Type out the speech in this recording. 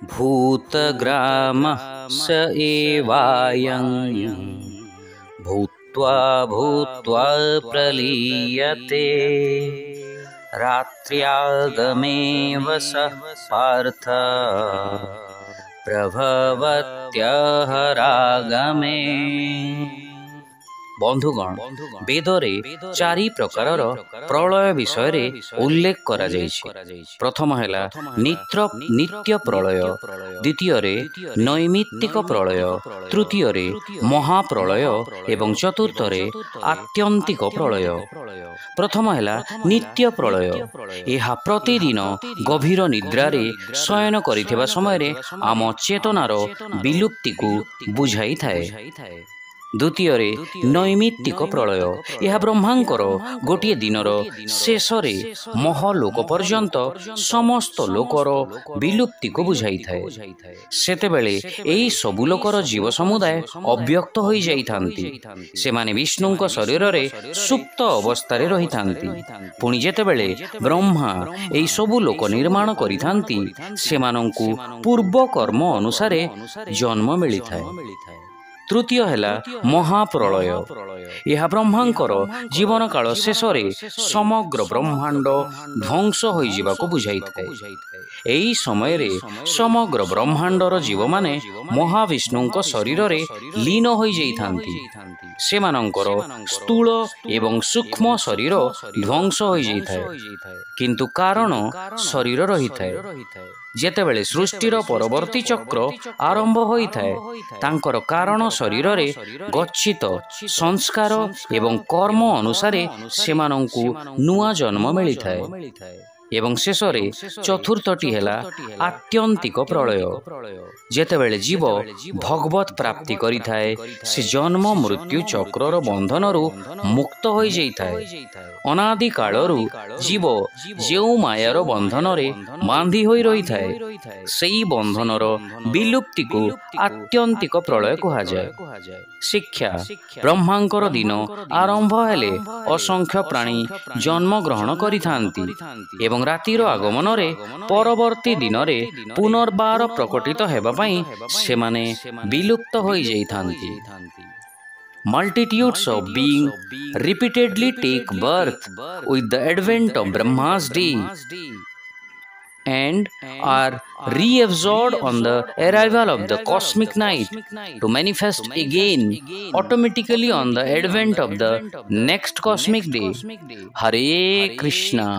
भूतग्रामः स एवायं भूत्वा भूत्वा प्रलीयते रात्र्यागमे वसः पार्थ प्रभवत्यहरागमे। बंधुगण, वेदरे चारि प्रकारर प्रलय विषय उल्लेख करा जायछि। प्रथम हैला नित्य प्रलय, द्वितीय नैमित्तिक प्रलय, तृतीय महाप्रलय एवं चतुर्थ आत्यंतिक प्रलय। प्रथम हैला नित्य प्रलय। यह प्रतिदिन गभीर निद्रारे शयन करिथिबा समय आम चेतनार विलुप्ति को बुझाई थाए। द्वितीय नैमित्तिक प्रलय, यह ब्रह्मांकर गोटे दिनर शेष महलोक पर्यंत समस्त लोकर विलुप्ति को बुझाई थाए। सेतेबेले एई सबु लोकर जीव समुदाय अव्यक्त होई जाइथांती। सेमाने विष्णुंक शरीर रे सुप्त अवस्थारे रहिथांती। पुणी जेतेबेले ब्रह्मा एई सबु लोक निर्माण करिथांती, सेमानंकु पूर्व कर्म अनुसारे जन्म मिलिथाए। तृतीय हैला महाप्रलय। यह ब्रह्मांकर जीवन काल शेष समग्र ब्रह्मांड ध्वंस होई जिबाको बुझाई थाए। एई समय रे समग्र ब्रह्मांडर जीव माने महाविष्णुंक शरीर रे लीन होई जाइथांती। सेमानंकर स्थूल एवं सूक्ष्म शरीर ध्वंस होई जाइथाए, किंतु कारण शरीर रही थाए। जेतेबेले सृष्टिर परवर्ती चक्र आरंभ होई थाए, तांकर कारण शरीर रे गच्छित संस्कार एवं कर्म अनुसारे सेमानंकु नुआ जन्म मिली थाए। एवं शेषरे चतुर्थटी हैला आत्यंतिक प्रलय। जेतेबेले जीव भगवत प्राप्ति करि थाए, से जन्म मृत्यु चक्रर बंधनरु मुक्त होई जाइथाए। अनादि कालरु जीव जेउ मायार बंधन रे बांधी होई रही थाए, सेई बंधनर विलुप्ति को आत्यंतिक प्रलय कहा जाए। शिक्षा, ब्रह्मांकर दिन आरंभ हेले असंख्य प्राणी जन्म ग्रहण करिथांती एवं रातिर आगमन रे परवर्ती दिन रे पुनर्बार प्रकटित हेबा पई सेमाने विलुप्त होई जाइथांती। Multitudes of beings repeatedly take birth with the advent of Brahma's day and are reabsorbed on the arrival of the cosmic night to manifest again automatically on the advent of the next cosmic day. Hare Krishna.